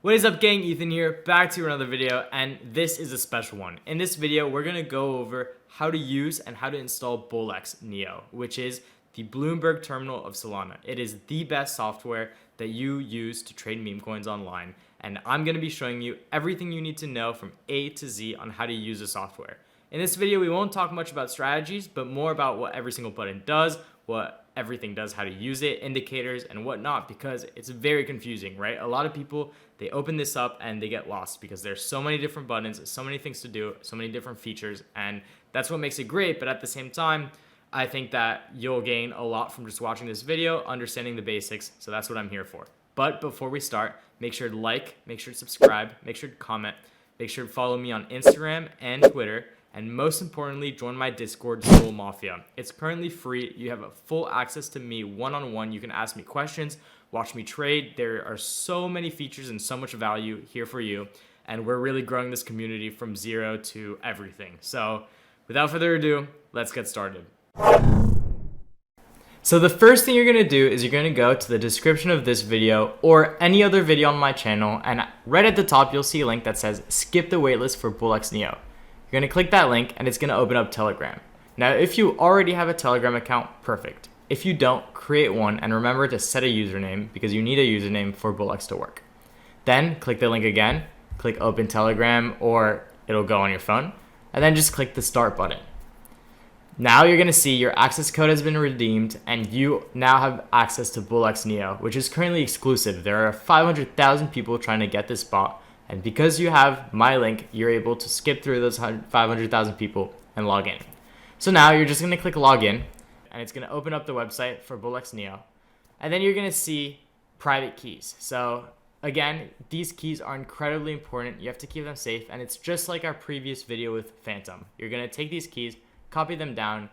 What is up, gang? Ethan here, back to another video, and this is a special one. In this video, we're gonna go over how to use and how to install BullX Neo, which is the Bloomberg terminal of Solana. It is the best software that you use to trade meme coins online, and I'm gonna be showing you everything you need to know from A to Z on how to use the software. In this video, we won't talk much about strategies, but more about what every single button does, what everything does, how to use it, indicators, and whatnot, because it's very confusing, right? A lot of people, they open this up and they get lost because there's so many different buttons, so many things to do, so many different features, and that's what makes it great. But at the same time, I think that you'll gain a lot from just watching this video, understanding the basics, so that's what I'm here for. But before we start, make sure to like, make sure to subscribe, make sure to comment, make sure to follow me on Instagram and Twitter, and most importantly, join my Discord, Soul Mafia. It's currently free. You have a full access to me one-on-one. You can ask me questions, watch me trade. There are so many features and so much value here for you. And we're really growing this community from zero to everything. So without further ado, let's get started. So the first thing you're gonna do is you're gonna go to the description of this video or any other video on my channel. And right at the top, you'll see a link that says skip the waitlist for BullX Neo. You're gonna click that link and it's gonna open up Telegram. Now, if you already have a Telegram account, perfect. If you don't, create one and remember to set a username because you need a username for BullX to work. Then click the link again, click open Telegram or it'll go on your phone, and then just click the start button. Now you're gonna see your access code has been redeemed and you now have access to BullX Neo, which is currently exclusive. There are 500,000 people trying to get this bot. And because you have my link, you're able to skip through those 500,000 people and log in. So now you're just gonna click login and it's gonna open up the website for BullX Neo. And then you're gonna see private keys. So again, these keys are incredibly important. You have to keep them safe. And it's just like our previous video with Phantom. You're gonna take these keys, copy them down,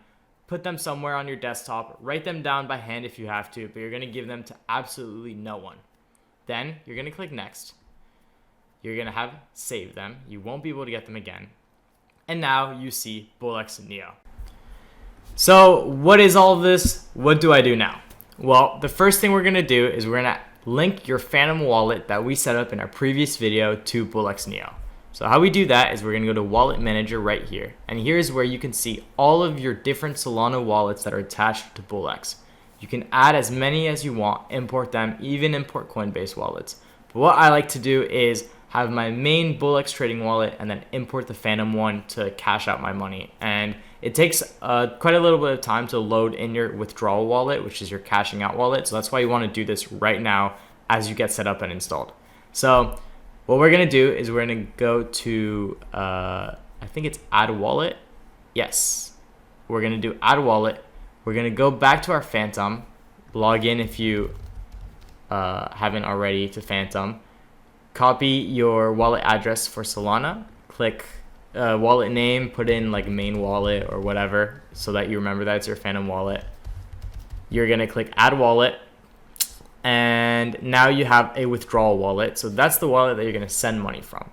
put them somewhere on your desktop, write them down by hand if you have to, but you're gonna give them to absolutely no one. Then you're gonna click next. You're gonna have saved them. You won't be able to get them again. And now you see BullX Neo. So what is all of this? What do I do now? Well, the first thing we're gonna do is we're gonna link your Phantom wallet that we set up in our previous video to BullX Neo. So how we do that is we're gonna go to Wallet Manager right here. And here's where you can see all of your different Solana wallets that are attached to BullX. You can add as many as you want, import them, even import Coinbase wallets. But what I like to do is have my main BullX trading wallet and then import the Phantom one to cash out my money. And it takes quite a little bit of time to load in your withdrawal wallet, which is your cashing out wallet. So that's why you want to do this right now as you get set up and installed. So what we're going to do is we're going to go to, I think it's add wallet. Yes, we're going to do add wallet. We're going to go back to our Phantom, log in if you haven't already to Phantom. Copy your wallet address for Solana, click wallet name, put in like main wallet or whatever so that you remember that it's your Phantom wallet. You're gonna click add wallet and now you have a withdrawal wallet. So that's the wallet that you're gonna send money from.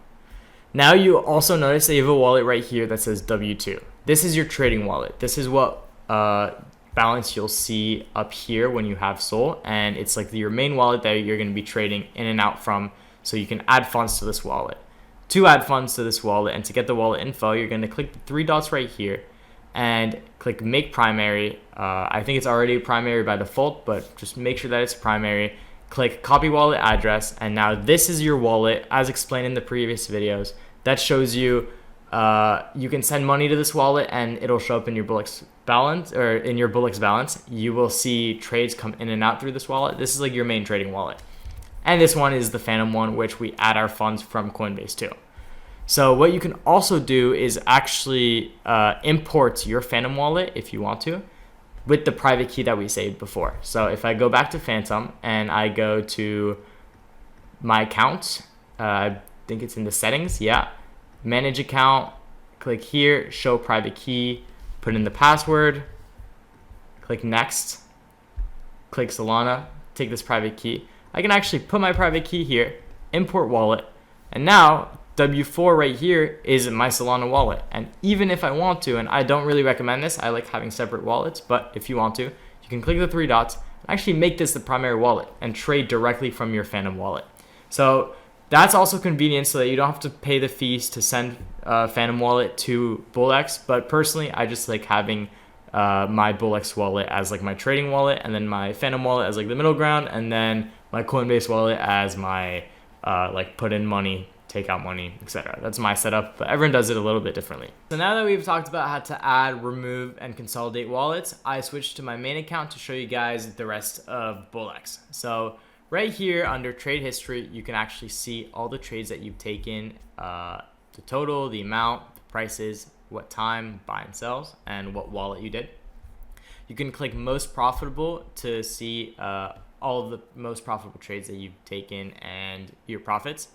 Now you also notice that you have a wallet right here that says W2. This is your trading wallet. This is what balance you'll see up here when you have Sol, and it's like your main wallet that you're gonna be trading in and out from. So you can add funds to this wallet. To add funds to this wallet and to get the wallet info, you're going to click the three dots right here and click make primary. I think it's already primary by default, but just make sure that it's primary. Click copy wallet address. And now this is your wallet as explained in the previous videos. That shows you you can send money to this wallet and it'll show up in your BullX balance or in your BullX balance. You will see trades come in and out through this wallet. This is like your main trading wallet. And this one is the Phantom one, which we add our funds from Coinbase to. So what you can also do is actually import your Phantom wallet if you want to with the private key that we saved before. So if I go back to Phantom and I go to my account, I think it's in the settings, yeah. Manage account, click here, show private key, put in the password, click next, click Solana, take this private key. I can actually put my private key here, import wallet, and now W4 right here is my Solana wallet. And even if I want to, and I don't really recommend this, I like having separate wallets, but if you want to, you can click the three dots and actually make this the primary wallet and trade directly from your Phantom wallet. So That's also convenient so that you don't have to pay the fees to send Phantom Wallet to BullX. But personally, I just like having my BullX wallet as like my trading wallet, and then my Phantom Wallet as like the middle ground, and then my Coinbase wallet as my like put in money, take out money, etc. That's my setup, but everyone does it a little bit differently. So now that we've talked about how to add, remove, and consolidate wallets, I switched to my main account to show you guys the rest of BullX. So right here under trade history, you can actually see all the trades that you've taken, the total, the amount, the prices, what time, buy and sells, and what wallet you did. You can click most profitable to see all of the most profitable trades that you've taken and your profits.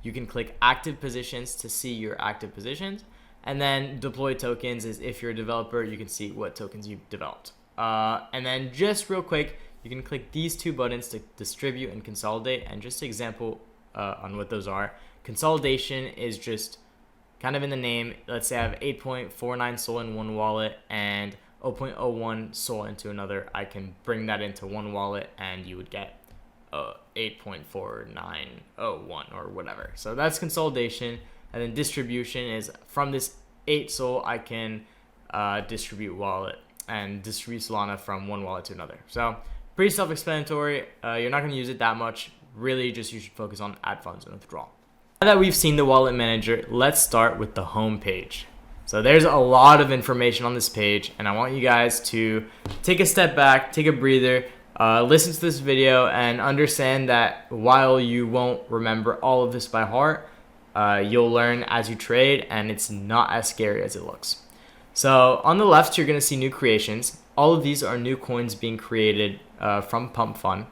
You can click active positions to see your active positions. And then deploy tokens is if you're a developer, you can see what tokens you've developed. And then just real quick, you can click these two buttons to distribute and consolidate. And just an example on what those are. Consolidation is just kind of in the name. Let's say I have 8.49 SOL in one wallet and 0.01 SOL into another. I can bring that into one wallet and you would get 8.4901 or whatever. So that's consolidation. And then distribution is from this 8 SOL, I can distribute wallet and distribute Solana from one wallet to another. So pretty self-explanatory. You're not going to use it that much. Really, just you should focus on add funds and withdrawal. Now that we've seen the wallet manager, let's start with the home page. So there's a lot of information on this page, and I want you guys to take a step back, take a breather, listen to this video, and understand that while you won't remember all of this by heart, you'll learn as you trade, and it's not as scary as it looks. So on the left, you're going to see new creations. All of these are new coins being created from Pump Fund.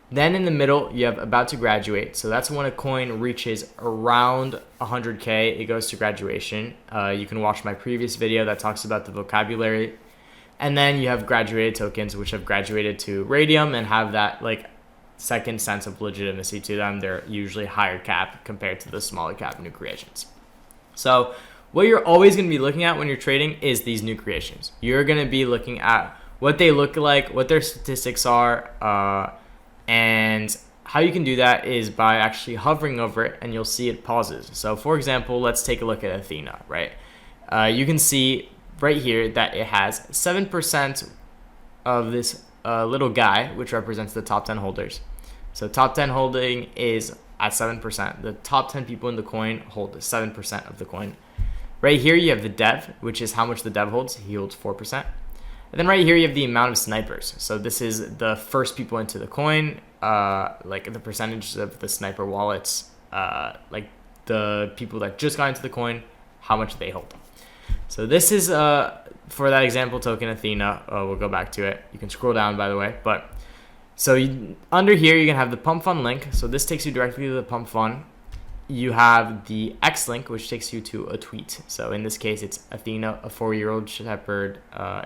Then in the middle, you have about to graduate. So that's when a coin reaches around 100K, it goes to graduation. You can watch my previous video that talks about the vocabulary. And then you have graduated tokens, which have graduated to Radium and have that like second sense of legitimacy to them. They're usually higher cap compared to the smaller cap new creations. So what you're always going to be looking at when you're trading is these new creations. You're going to be looking at what they look like, what their statistics are, and how you can do that is by actually hovering over it, and you'll see it pauses. So for example, let's take a look at Athena, right? You can see right here that it has 7% of this little guy, which represents the top 10 holders. So top 10 holding is at 7%. The top 10 people in the coin hold 7% of the coin. Right here, you have the dev, which is how much the dev holds. He holds 4%. And then right here, you have the amount of snipers. So this is the first people into the coin, like the percentage of the sniper wallets, like the people that just got into the coin, how much they hold. So this is, for that example token, Athena. We'll go back to it. You can scroll down, by the way. But so under here, you can have the Pump Fund link. So this takes you directly to the Pump Fund. You have the X link, which takes you to a tweet. So in this case, it's Athena, a 4-year-old shepherd,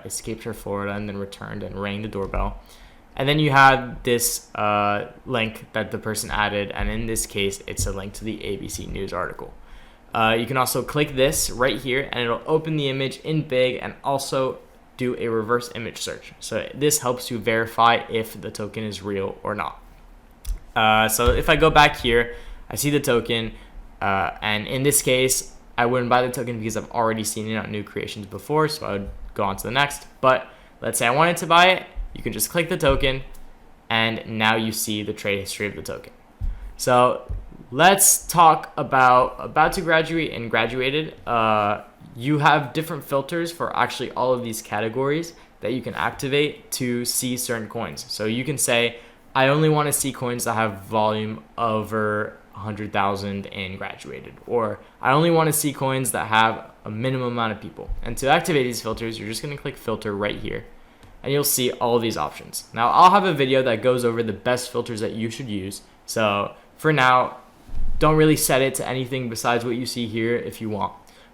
escaped her Florida and then returned and rang the doorbell. And then you have this link that the person added. And in this case, it's a link to the ABC News article. You can also click this right here, and it'll open the image in big and also do a reverse image search. So this helps you verify if the token is real or not. So if I go back here, I see the token, and in this case, I wouldn't buy the token because I've already seen it on new creations before, so I would go on to the next. But let's say I wanted to buy it, you can just click the token, and now you see the trade history of the token. So let's talk about to graduate and graduated. You have different filters for actually all of these categories that you can activate to see certain coins. So you can say, I only want to see coins that have volume over 100,000 and graduated, or I only want to see coins that have a minimum amount of people. And to activate these filters, you're just going to click filter right here, and you'll see all of these options. Now I'll have a video that goes over the best filters that you should use. So for now, don't really set it to anything besides what you see here if you want,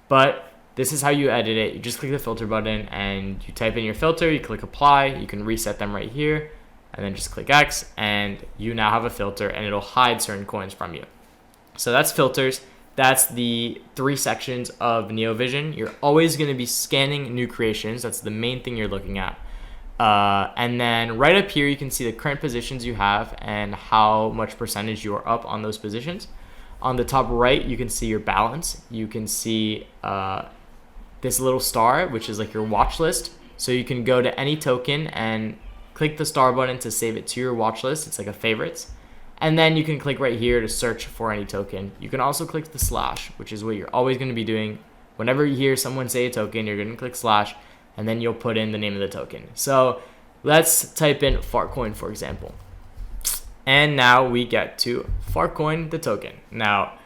but this is how you edit it. You just click the filter button and you type in your filter, you click apply, you can reset them right here, and then just click X, and you now have a filter, and it'll hide certain coins from you. So that's filters. That's the 3 sections of NeoVision. You're always going to be scanning new creations. That's the main thing you're looking at. And then right up here, you can see the current positions you have and how much percentage you are up on those positions. On the top right, you can see your balance. You can see this little star, which is like your watch list. So you can go to any token and click the star button to save it to your watch list. It's like a favorites. And then you can click right here to search for any token. You can also click the slash, which is what you're always going to be doing. Whenever you hear someone say a token, you're going to click slash, and then you'll put in the name of the token. So let's type in Fartcoin, for example. And now we get to Fartcoin, the token. Now,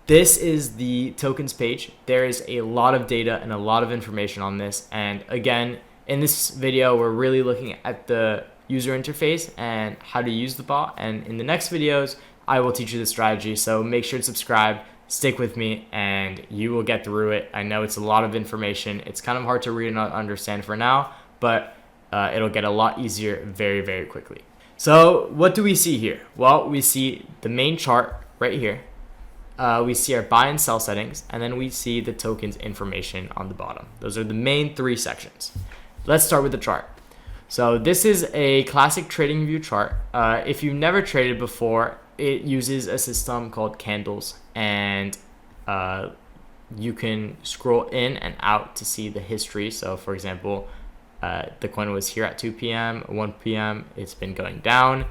this is the tokens page. There is a lot of data and a lot of information on this. And again, in this video, we're really looking at the user interface and how to use the bot. And in the next videos, I will teach you the strategy. So make sure to subscribe, stick with me, and you will get through it. I know it's a lot of information. It's kind of hard to read and understand for now, but it'll get a lot easier very, very quickly. So what do we see here? Well, we see the main chart right here. We see our buy and sell settings, and then we see the tokens information on the bottom. Those are the main three sections. Let's start with the chart. So this is a classic trading view chart. If you've never traded before, it uses a system called candles, and you can scroll in and out to see the history. So for example, the coin was here at 2 p.m., 1 p.m. It's been going down.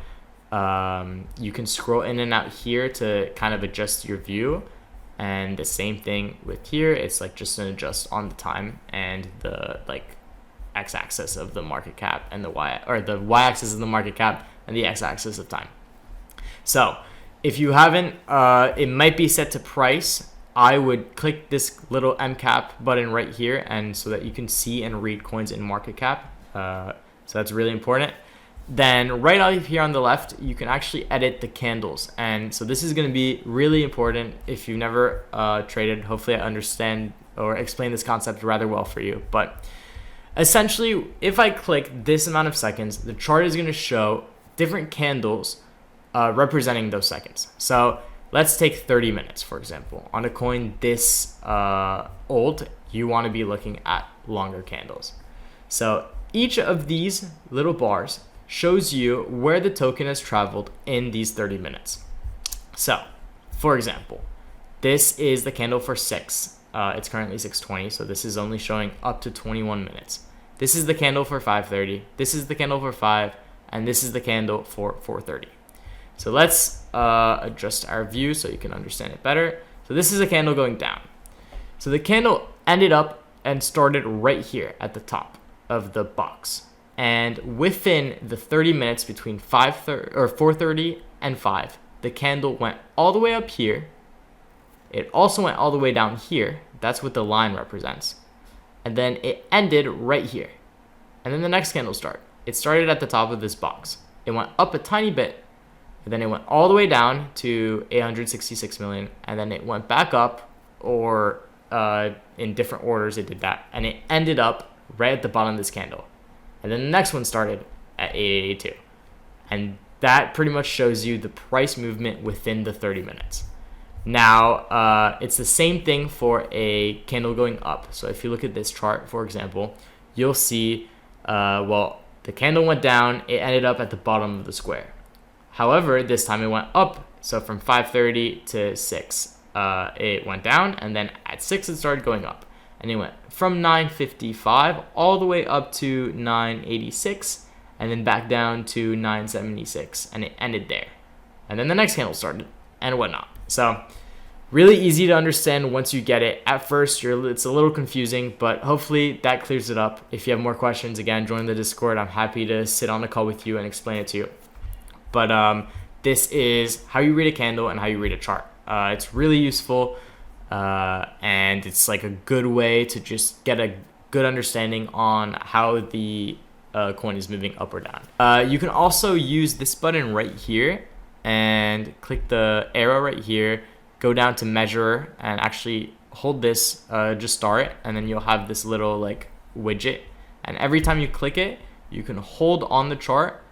You can scroll in and out here to kind of adjust your view, and the same thing with here. It's like just an adjust on the time and the like x-axis of the market cap and the y-axis of the market cap and the x-axis of time. So if you haven't, it might be set to price. I would click this little MCAP button right here, and so that you can see and read coins in market cap. So that's really important. Then right out here on the left, you can actually edit the candles. And so this is going to be really important if you've never traded. Hopefully I understand or explain this concept rather well for you. But essentially, if I click this amount of seconds, the chart is going to show different candles representing those seconds. So let's take 30 minutes, for example. On a coin this old, you want to be looking at longer candles. So each of these little bars shows you where the token has traveled in these 30 minutes. So, for example, this is the candle for 6. It's currently 6:20, so this is only showing up to 21 minutes. This is the candle for 5:30. This is the candle for 5, and this is the candle for 4:30. So let's adjust our view so you can understand it better. So this is a candle going down. So the candle ended up and started right here at the top of the box. And within the 30 minutes between 4:30 and 5, the candle went all the way up here. It also went all the way down here. That's what the line represents. And then it ended right here. And then the next candle started. It started at the top of this box. It went up a tiny bit, and then it went all the way down to 866 million, and then it went back up, or in different orders it did that, and it ended up right at the bottom of this candle. And then the next one started at 882. And that pretty much shows you the price movement within the 30 minutes. Now, it's the same thing for a candle going up. So if you look at this chart, for example, you'll see, the candle went down, it ended up at the bottom of the square. However, this time it went up. So from 5:30 to 6, it went down, and then at 6 it started going up. And it went from 955 all the way up to 986, and then back down to 976, and it ended there. And then the next candle started, and whatnot. So really easy to understand once you get it. At first, it's a little confusing, but hopefully that clears it up. If you have more questions, again, join the Discord. I'm happy to sit on a call with you and explain it to you. But this is how you read a candle and how you read a chart. It's really useful. And it's like a good way to just get a good understanding on how the coin is moving up or down. You can also use this button right here and click the arrow right here, go down to measure, and actually hold this, just start, and then you'll have this little like widget, and every time you click it, you can hold on the chart,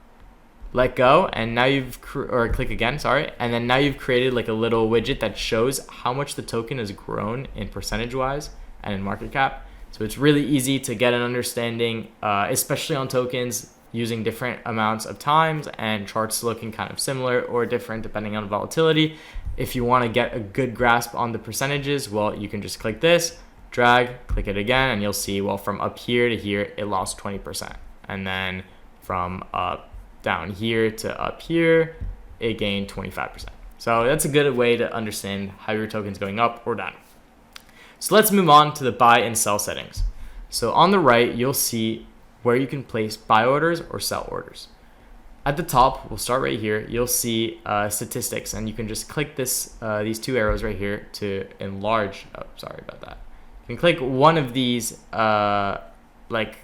let go, and now click again, sorry, and then now you've created like a little widget that shows how much the token has grown in percentage wise and in market cap. So it's really easy to get an understanding, especially on tokens using different amounts of times and charts looking kind of similar or different depending on volatility. If you want to get a good grasp on the percentages, well, you can just click this, drag, click it again, and you'll see, well, from up here to here, it lost 20%. And then from up down here to up here, it gained 25%. So that's a good way to understand how your token's going up or down. So let's move on to the buy and sell settings. So on the right, you'll see where you can place buy orders or sell orders. At the top, we'll start right here. You'll see statistics, and you can just click this, these two arrows right here to enlarge. Oh, sorry about that. You can click one of these, like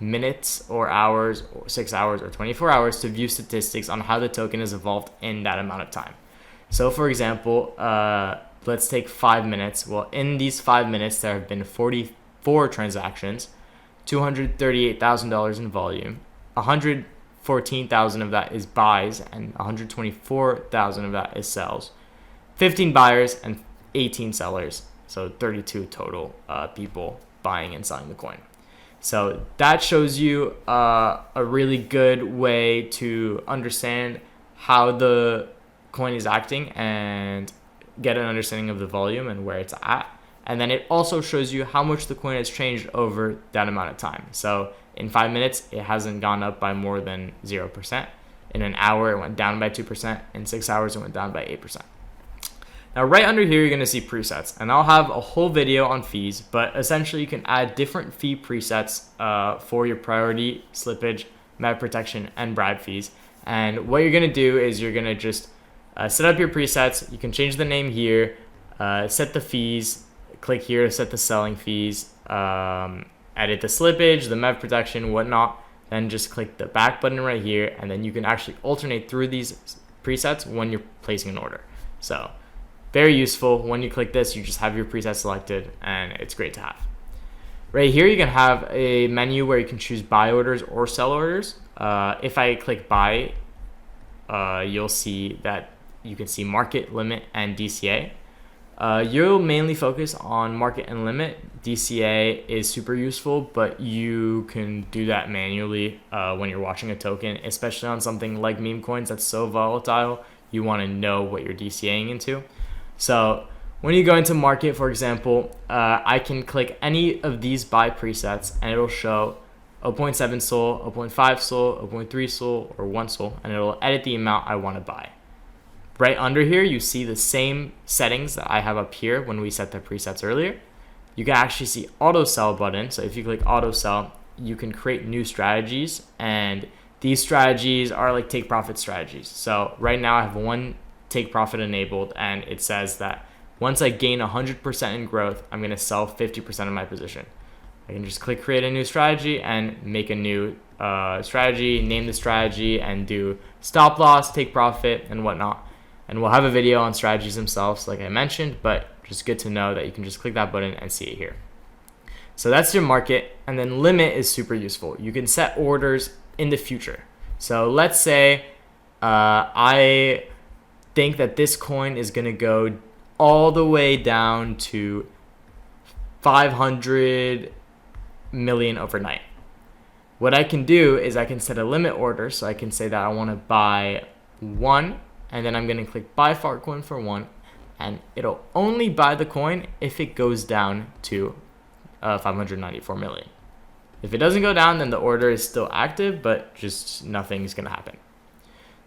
minutes or hours, or 6 hours or 24 hours to view statistics on how the token has evolved in that amount of time. So for example, let's take 5 minutes. Well, in these 5 minutes, there have been 44 transactions, $238,000 in volume, 114,000 of that is buys, and 124,000 of that is sells. 15 buyers and 18 sellers, so 32 total people buying and selling the coin. So that shows you a really good way to understand how the coin is acting and get an understanding of the volume and where it's at. And then it also shows you how much the coin has changed over that amount of time. So in 5 minutes, it hasn't gone up by more than 0%. In an hour, it went down by 2%. In 6 hours, it went down by 8%. Now, right under here, you're going to see presets. And I'll have a whole video on fees, but essentially you can add different fee presets for your priority, slippage, MEV protection, and bribe fees. And what you're going to do is you're going to just set up your presets. You can change the name here, set the fees, click here to set the selling fees, edit the slippage, the MEV protection, whatnot. Then just click the back button right here, and then you can actually alternate through these presets when you're placing an order. So very useful. When you click this, you just have your preset selected, and it's great to have. Right here, you can have a menu where you can choose buy orders or sell orders. If I click buy, you'll see that you can see market, limit, and DCA. You'll mainly focus on market and limit. DCA is super useful, but you can do that manually when you're watching a token, especially on something like MEMECOINS that's so volatile. You want to know what you're DCAing into. So when you go into market, for example, I can click any of these buy presets, and it'll show 0.7 SOL, 0.5 SOL, 0.3 SOL, or 1 SOL, and it'll edit the amount I want to buy. Right under here, you see the same settings that I have up here when we set the presets earlier. You can actually see auto sell button. So if you click auto sell, you can create new strategies, and these strategies are like take profit strategies. So right now I have one take profit enabled, and it says that once I gain 100% in growth, I'm going to sell 50% of my position. I can just click create a new strategy and make a new strategy, name the strategy, and do stop loss, take profit, and whatnot. And we'll have a video on strategies themselves, like I mentioned, but just good to know that you can just click that button and see it here. So that's your market. And then limit is super useful. You can set orders in the future. So let's say I think that this coin is going to go all the way down to 500 million overnight. What I can do is I can set a limit order. So I can say that I want to buy 1, and then I'm going to click buy Fartcoin for 1, and it'll only buy the coin if it goes down to 594 million. If it doesn't go down, then the order is still active, but just nothing's going to happen.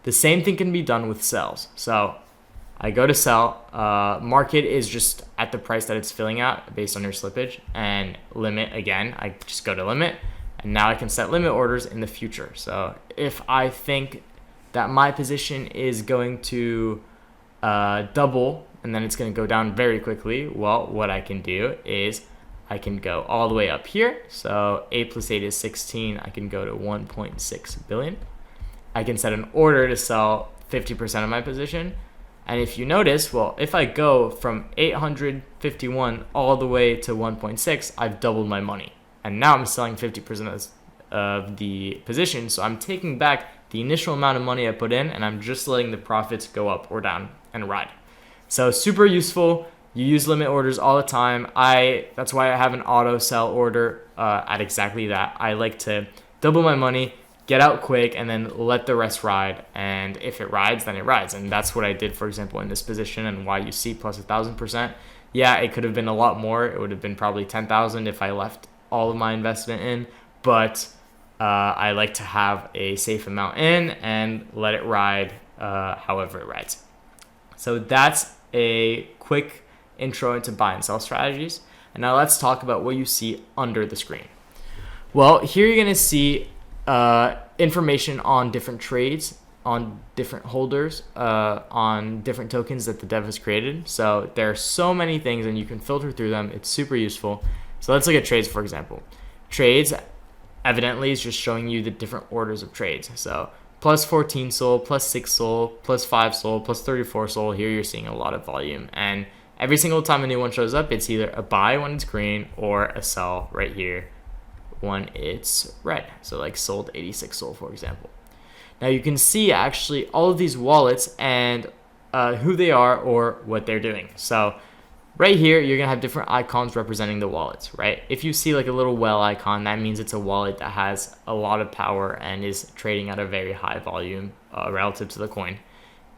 The same thing can be done with sells. So I go to sell. Market is just at the price that it's filling at based on your slippage. And limit, again, I just go to limit. And now I can set limit orders in the future. So if I think that my position is going to double and then it's going to go down very quickly, well, what I can do is I can go all the way up here. So 8 plus 8 is 16. I can go to 1.6 billion. I can set an order to sell 50% of my position. And if you notice, well, if I go from 851 all the way to 1.6, I've doubled my money. And now I'm selling 50% of the position. So I'm taking back the initial amount of money I put in, and I'm just letting the profits go up or down and ride. So super useful. You use limit orders all the time. That's why I have an auto sell order at exactly that. I like to double my money, get out quick, and then let the rest ride. And if it rides, then it rides. And that's what I did, for example, in this position, and why you see plus 1,000%. Yeah, it could have been a lot more. It would have been probably 10,000 if I left all of my investment in, but I like to have a safe amount in and let it ride however it rides. So that's a quick intro into buy and sell strategies. And now let's talk about what you see under the screen. Well, here you're going to see information on different trades, on different holders, on different tokens that the dev has created. So there are so many things and you can filter through them. It's super useful. So let's look at trades, for example. Trades evidently is just showing you the different orders of trades. So plus 14 SOL, plus 6 SOL, plus 5 SOL, plus 34 SOL. Here you're seeing a lot of volume. And every single time a new one shows up, it's either a buy when it's green or a sell right here when it's red. So like sold 86 SOL, for example. Now you can see actually all of these wallets and who they are or what they're doing. So right here, you're going to have different icons representing the wallets, right? If you see like a little well icon, that means it's a wallet that has a lot of power and is trading at a very high volume relative to the coin.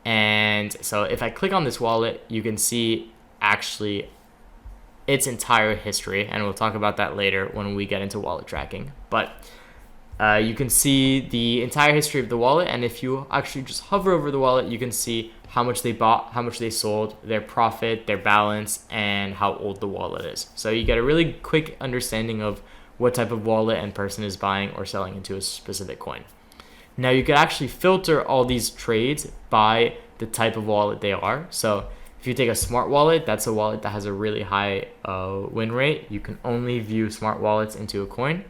And so if I click on this wallet, you can see actually its entire history, and we'll talk about that later when we get into wallet tracking. But you can see the entire history of the wallet, and if you actually just hover over the wallet, you can see how much they bought, how much they sold, their profit, their balance, and how old the wallet is. So you get a really quick understanding of what type of wallet and person is buying or selling into a specific coin. Now you can actually filter all these trades by the type of wallet they are. So if you take a smart wallet, that's a wallet that has a really high win rate. You can only view smart wallets into a coin.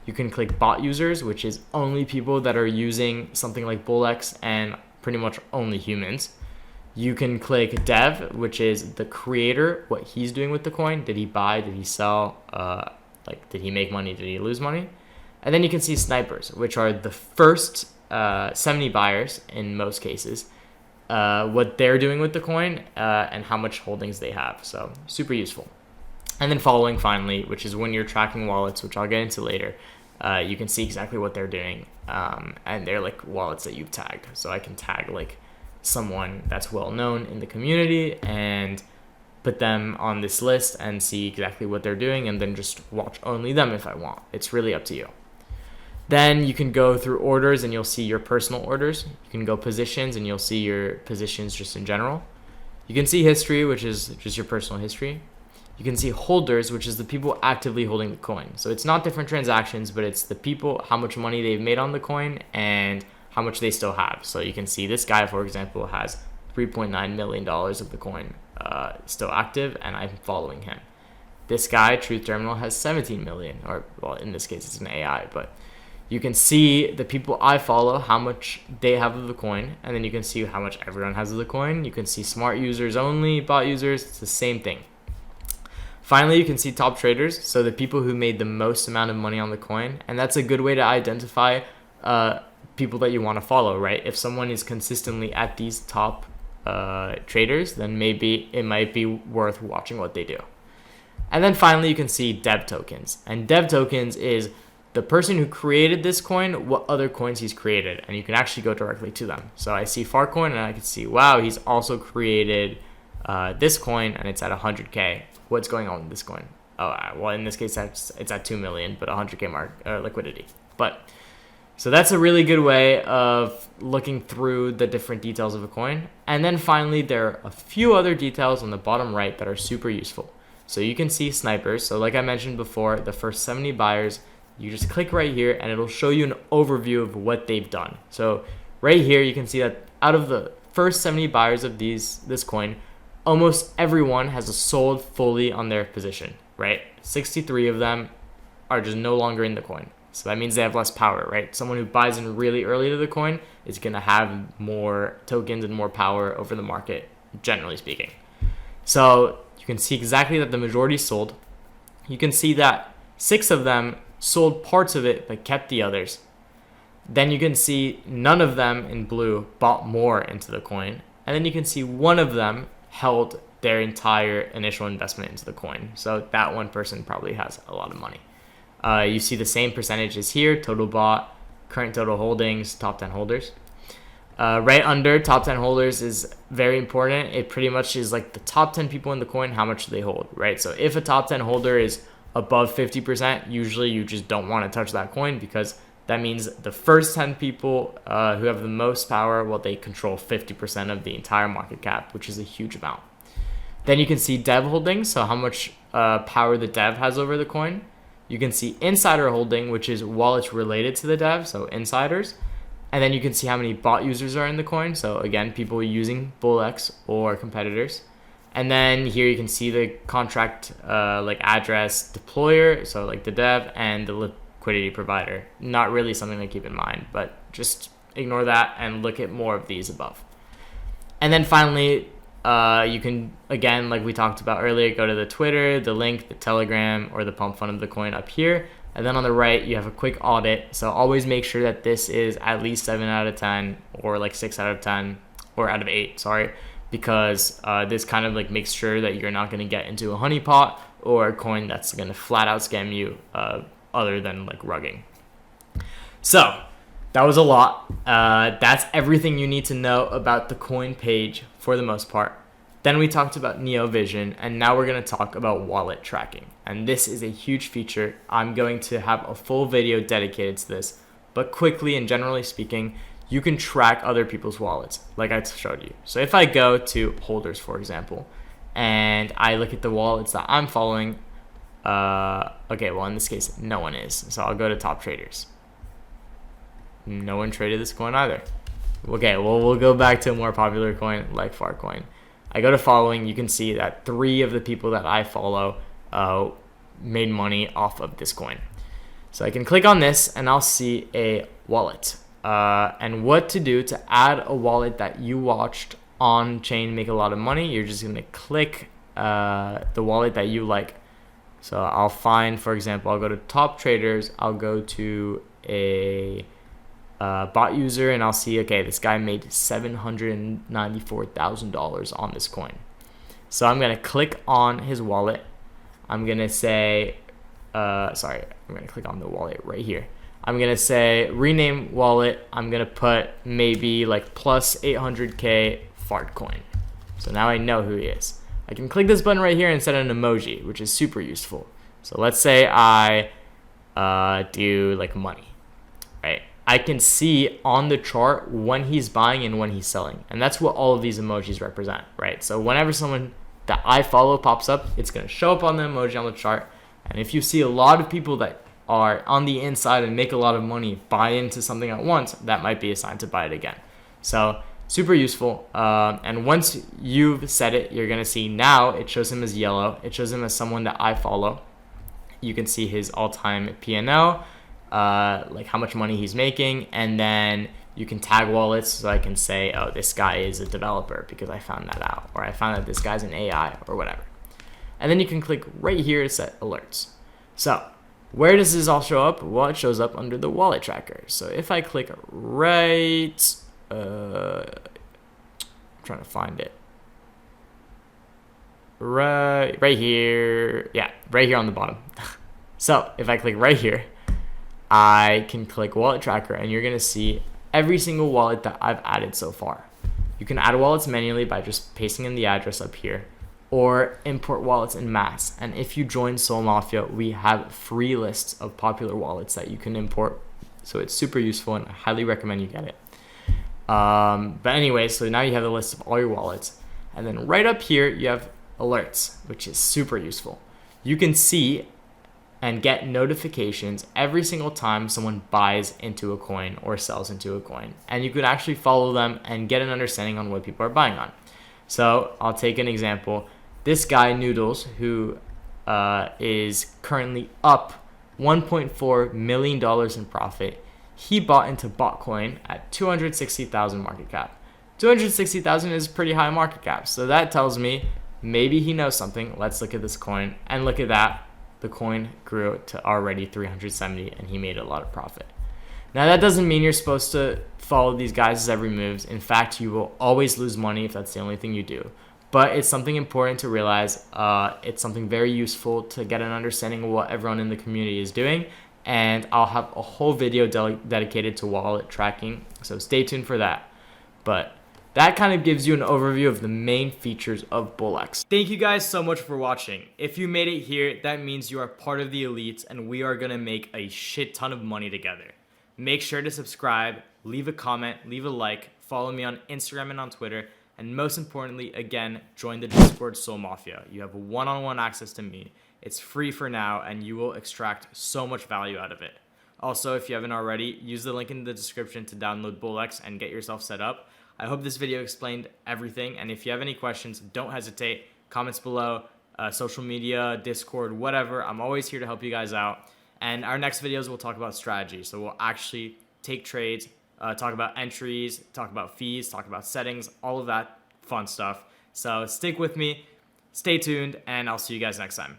You can click bot users, which is only people that are using something like BullX and pretty much only humans. You can click dev, which is the creator, what he's doing with the coin. Did he buy? Did he sell? Did he make money? Did he lose money? And then you can see snipers, which are the first 70 buyers in most cases, what they're doing with the coin and how much holdings they have. So super useful. And then following finally, which is when you're tracking wallets, which I'll get into later, you can see exactly what they're doing. And they're like wallets that you've tagged. So I can tag like someone that's well known in the community and put them on this list and see exactly what they're doing, and then just watch only them if I want. It's really up to you. Then you can go through orders and you'll see your personal orders. You can go positions and you'll see your positions just in general. You can see history, which is just your personal history. You can see holders, which is the people actively holding the coin. So it's not different transactions, but it's the people, how much money they've made on the coin and how much they still have. So you can see this guy, for example, has $3.9 million of the coin still active, and I'm following him. This guy, Truth Terminal, has 17 million, or well, in this case, it's an AI, but you can see the people I follow, how much they have of the coin, and then you can see how much everyone has of the coin. You can see smart users only, bot users, it's the same thing. Finally, you can see top traders, so the people who made the most amount of money on the coin, and that's a good way to identify people that you want to follow, right? If someone is consistently at these top traders, then maybe it might be worth watching what they do. And then finally, you can see dev tokens. And dev tokens is the person who created this coin, what other coins he's created, and you can actually go directly to them. So I see Farcoin, and I can see, wow, he's also created this coin, and it's at 100K. What's going on with this coin? Oh, well, in this case, it's at 2 million, but 100K mark liquidity. But so that's a really good way of looking through the different details of a coin. And then finally, there are a few other details on the bottom right that are super useful. So you can see snipers. So like I mentioned before, the first 70 buyers, you just click right here and it'll show you an overview of what they've done. So right here, you can see that out of the first 70 buyers of this coin, almost everyone has sold fully on their position, right? 63 of them are just no longer in the coin. So that means they have less power, right? Someone who buys in really early to the coin is going to have more tokens and more power over the market, generally speaking. So you can see exactly that the majority sold. You can see that 6 of them sold parts of it but kept the others. Then you can see none of them in blue bought more into the coin. And then you can see one of them held their entire initial investment into the coin. So that one person probably has a lot of money. You see the same percentages here, total bought, current total holdings, top 10 holders. Right under top 10 holders is very important. It pretty much is like the top 10 people in the coin, how much they hold, right? So if a top 10 holder is above 50%, usually you just don't want to touch that coin, because that means the first 10 people who have the most power, well, they control 50% of the entire market cap, which is a huge amount. Then you can see dev holdings, so how much power the dev has over the coin. You can see insider holding, which is wallets related to the dev, so insiders. And then you can see how many bot users are in the coin. So again, people using BullX or competitors. And then here you can see the contract like address deployer, so like the dev, and the liquidity provider. Not really something to keep in mind, but just ignore that and look at more of these above. And then finally, you can, again, like we talked about earlier, go to the Twitter, the link, the Telegram, or the pump fund of the coin up here. And then on the right, you have a quick audit. So always make sure that this is at least 7 out of 10 or like 6 out of 10 or out of 8, sorry, because this kind of like makes sure that you're not going to get into a honeypot or a coin that's going to flat out scam you other than like rugging. So that was a lot. That's everything you need to know about the coin page for the most part. Then we talked about Neo Vision, and now we're going to talk about wallet tracking. And this is a huge feature. I'm going to have a full video dedicated to this, but quickly and generally speaking, you can track other people's wallets, like I showed you. So if I go to holders, for example, and I look at the wallets that I'm following, okay, well in this case, no one is. So I'll go to top traders. No one traded this coin either. Okay, well, we'll go back to a more popular coin like Farcoin. I go to following, you can see that 3 of the people that I follow made money off of this coin. So I can click on this and I'll see a wallet. And what to do to add a wallet that you watched on chain make a lot of money. You're just going to click the wallet that you like. So I'll find, for example, I'll go to top traders. I'll go to a bot user, and I'll see, okay, this guy made $794,000 on this coin. So I'm going to click on his wallet. I'm going to say, I'm going to click on the wallet right here. I'm going to say rename wallet. I'm going to put maybe like plus 800K Fartcoin. So now I know who he is. I can click this button right here and set an emoji, which is super useful. So let's say I do like money, right? I can see on the chart when he's buying and when he's selling. And that's what all of these emojis represent, right? So whenever someone that I follow pops up, it's going to show up on the emoji on the chart. And if you see a lot of people that are on the inside and make a lot of money buy into something at once, that might be a sign to buy it again. So super useful. And once you've set it, you're going to see now it shows him as yellow. It shows him as someone that I follow. You can see his all-time P&L. Like how much money he's making, and then you can tag wallets, so I can say, oh, this guy is a developer because I found that out, or I found that this guy's an AI or whatever. And then you can click right here to set alerts. So where does this all show up? Well, it shows up under the wallet tracker. So if I click right, I'm trying to find it. Right here. Yeah, right here on the bottom. So if I click right here, I can click wallet tracker, and you're going to see every single wallet that I've added so far. You can add wallets manually by just pasting in the address up here, or import wallets in mass. And if you join Soul Mafia, we have free lists of popular wallets that you can import. So it's super useful, and I highly recommend you get it. But anyway, so now you have the list of all your wallets. And then right up here, you have alerts, which is super useful. You can see and get notifications every single time someone buys into a coin or sells into a coin. And you could actually follow them and get an understanding on what people are buying on. So I'll take an example. This guy, Noodles, who is currently up $1.4 million in profit, he bought into Botcoin at 260,000 market cap. 260,000 is pretty high market cap. So that tells me maybe he knows something. Let's look at this coin, and look at that. The coin grew to already 370, and he made a lot of profit. Now that doesn't mean you're supposed to follow these guys' every moves. In fact, you will always lose money if that's the only thing you do. But it's something important to realize. It's something very useful to get an understanding of what everyone in the community is doing. and I'll have a whole video dedicated to wallet tracking, so stay tuned for that. But that kind of gives you an overview of the main features of BullX. Thank you guys so much for watching. If you made it here, that means you are part of the elites, and we are gonna make a shit ton of money together. Make sure to subscribe, leave a comment, leave a like, follow me on Instagram and on Twitter, and most importantly, again, join the Discord Soul Mafia. You have one-on-one access to me. It's free for now, and you will extract so much value out of it. Also, if you haven't already, use the link in the description to download BullX and get yourself set up. I hope this video explained everything, and if you have any questions, don't hesitate. Comments below, social media, Discord, whatever. I'm always here to help you guys out. And our next videos, we'll talk about strategy. So we'll actually take trades, talk about entries, talk about fees, talk about settings, all of that fun stuff. So stick with me, stay tuned, and I'll see you guys next time.